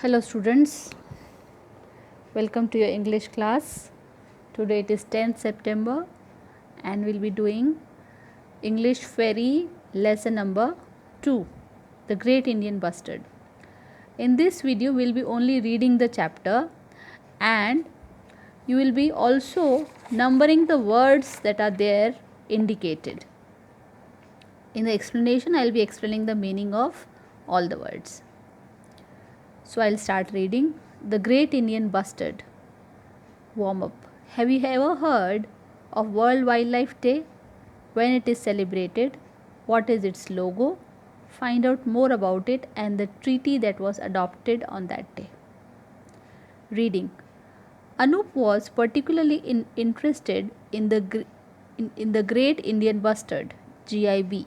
Hello students, welcome to your English class. Today it is 10th September and we'll be doing English Fairy lesson number 2, The Great Indian Bustard. In this video we'll be only reading the chapter and you will be also numbering the words that are there indicated. In the explanation I'll be explaining the meaning of all the words. So I'll start reading. The Great Indian Bustard. Warm up. Have you ever heard of World Wildlife Day? When it is celebrated? What is its logo? Find out more about it and the treaty that was adopted on that day. Reading. Anup was particularly interested in the Great Indian Bustard, GIB.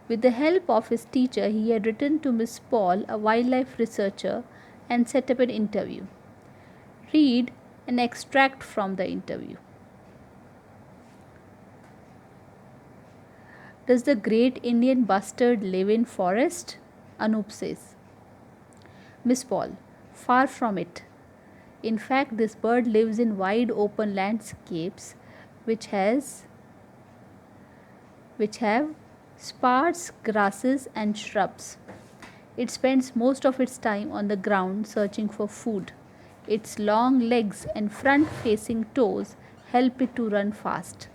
With the help of his teacher, he had written to Miss Paul, a wildlife researcher, and set up an interview. Read an extract from the interview. Does the Great Indian Bustard live in forest? Anup says. Miss Paul, far from it. In fact, this bird lives in wide open landscapes which have sparse grasses and shrubs. It spends most of its time on the ground searching for food. Its long legs and front-facing toes help it to run fast.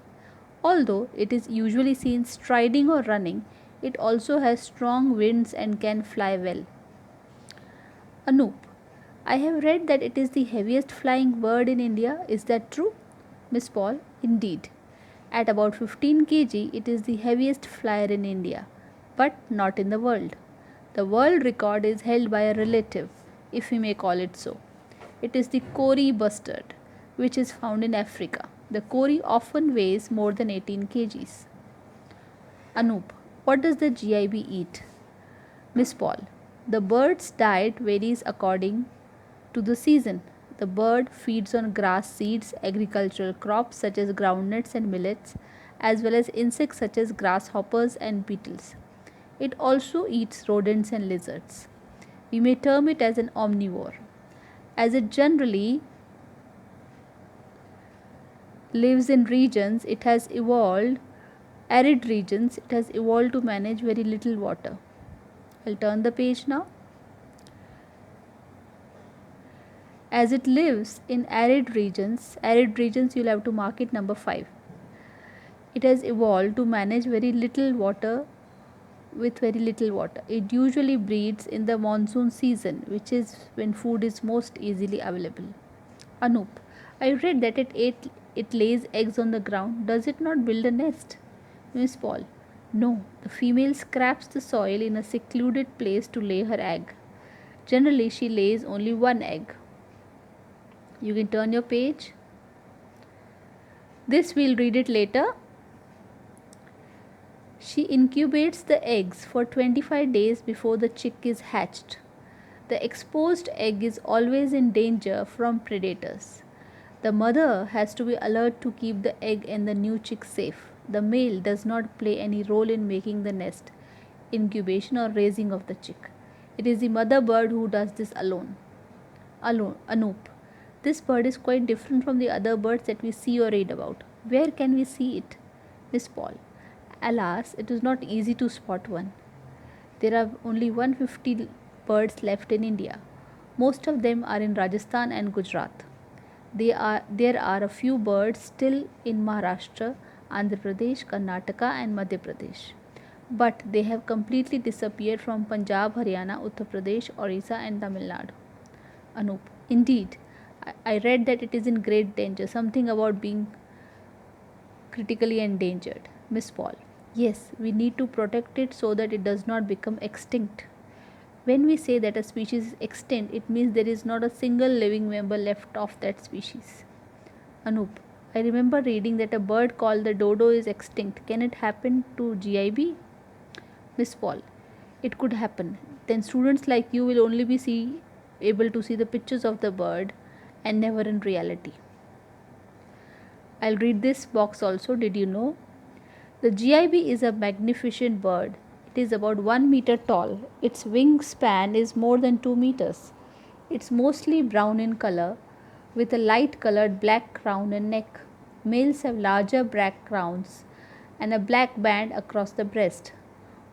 Although it is usually seen striding or running, it also has strong wings and can fly well. Anup, I have read that it is the heaviest flying bird in India. Is that true? Miss Paul, indeed. At about 15 kg, it is the heaviest flyer in India, but not in the world. The world record is held by a relative, if we may call it so. It is the Kori bustard, which is found in Africa. The Kori often weighs more than 18 kgs. Anup, what does the GIB eat? Miss Paul, the bird's diet varies according to the season. The bird feeds on grass seeds, agricultural crops such as groundnuts and millets, as well as insects such as grasshoppers and beetles. It also eats rodents and lizards. We may term it as an omnivore. As it generally lives in regions, it has evolved, arid regions, it has evolved to manage very little water. I'll turn the page now. As it lives in arid regions you'll have to mark it number 5. It has evolved to manage very little water with very little water. It usually breeds in the monsoon season, which is when food is most easily available. Anup, I read that it lays eggs on the ground. Does it not build a nest? Miss Paul, no. The female scraps the soil in a secluded place to lay her egg. Generally, she lays only one egg. You can turn your page. This we'll read it later. She incubates the eggs for 25 days before the chick is hatched. The exposed egg is always in danger from predators. The mother has to be alert to keep the egg and the new chick safe. The male does not play any role in making the nest, incubation or raising of the chick. It is the mother bird who does this alone. Anup. This bird is quite different from the other birds that we see or read about. Where can we see it? Miss Paul. Alas, it is not easy to spot one. There are only 150 birds left in India. Most of them are in Rajasthan and Gujarat. There are a few birds still in Maharashtra, Andhra Pradesh, Karnataka and Madhya Pradesh. But they have completely disappeared from Punjab, Haryana, Uttar Pradesh, Orissa and Tamil Nadu. Anup. Indeed. I read that it is in great danger, something about being critically endangered. Miss Paul. Yes, we need to protect it so that it does not become extinct. When we say that a species is extinct, it means there is not a single living member left of that species. Anup, I remember reading that a bird called the dodo is extinct. Can it happen to GIB? Miss Paul, it could happen. Then students like you will only be able to see the pictures of the bird and never in reality. I'll read this box also. Did you know? The GIB is a magnificent bird. It is about 1 meter tall. Its wingspan is more than 2 meters. It's mostly brown in color with a light colored black crown and neck. Males have larger black crowns and a black band across the breast.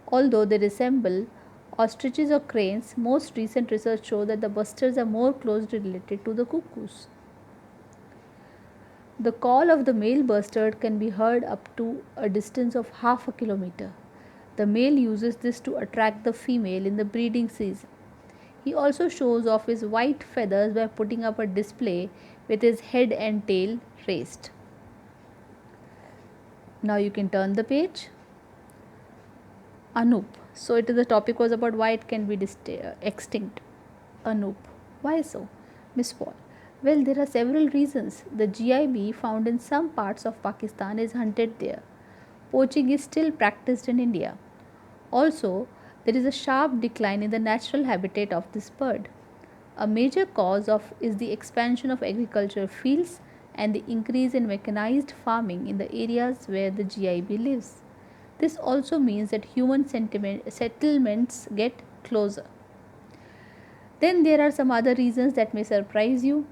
Although they resemble ostriches or cranes, most recent research shows that the bustards are more closely related to the cuckoos. The call of the male bustard can be heard up to a distance of half a kilometer. The male uses this to attract the female in the breeding season. He also shows off his white feathers by putting up a display with his head and tail raised. Now you can turn the page. Anup. So it is the topic was about why it can be extinct. Anup. Why so? Miss Paul. Well, there are several reasons. The GIB found in some parts of Pakistan is hunted there. Poaching is still practiced in India. Also, there is a sharp decline in the natural habitat of this bird. A major cause of is the expansion of agricultural fields and the increase in mechanized farming in the areas where the GIB lives. This also means that human settlements get closer. Then there are some other reasons that may surprise you.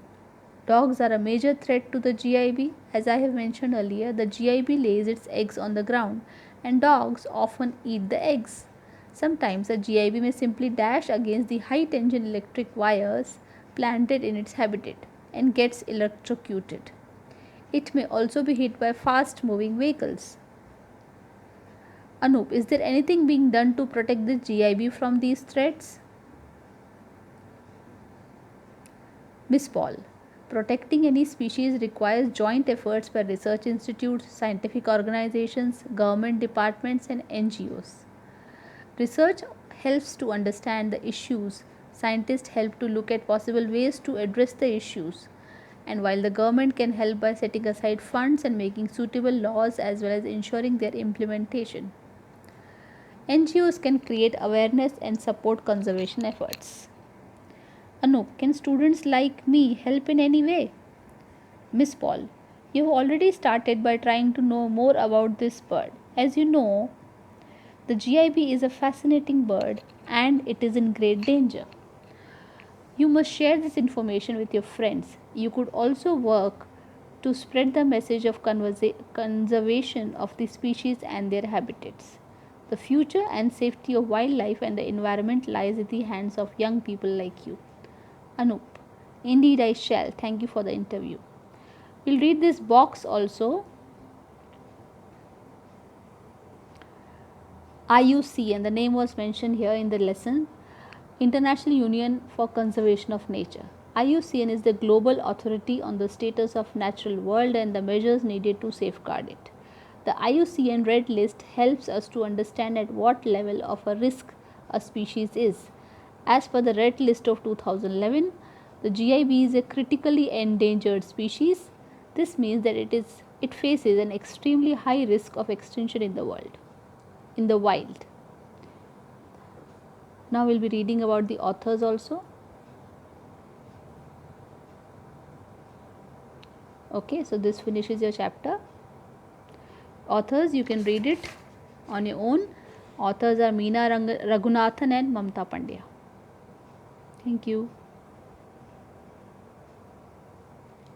Dogs are a major threat to the GIB. As I have mentioned earlier, the GIB lays its eggs on the ground and dogs often eat the eggs. Sometimes a GIB may simply dash against the high tension electric wires planted in its habitat and gets electrocuted. It may also be hit by fast moving vehicles. Anup, is there anything being done to protect the GIB from these threats? Miss Paul, protecting any species requires joint efforts by research institutes, scientific organizations, government departments, and NGOs. Research helps to understand the issues, scientists help to look at possible ways to address the issues, and while the government can help by setting aside funds and making suitable laws as well as ensuring their implementation, NGOs can create awareness and support conservation efforts. Anup, can students like me help in any way? Miss Paul, you have already started by trying to know more about this bird. As you know, the GIB is a fascinating bird and it is in great danger. You must share this information with your friends. You could also work to spread the message of conservation of the species and their habitats. The future and safety of wildlife and the environment lies in the hands of young people like you. Anup, indeed I shall. Thank you for the interview. We'll read this box also. IUCN, the name was mentioned here in the lesson, International Union for Conservation of Nature. IUCN is the global authority on the status of natural world and the measures needed to safeguard it. The IUCN Red List helps us to understand at what level of a risk a species is. As per the Red List of 2011, the GIB is a critically endangered species. This means that it faces an extremely high risk of extinction in the wild. Now we'll be reading about the authors also. Okay, so this finishes your chapter. Authors, you can read it on your own. Authors are Meena Raghunathan and Mamta Pandya. Thank you.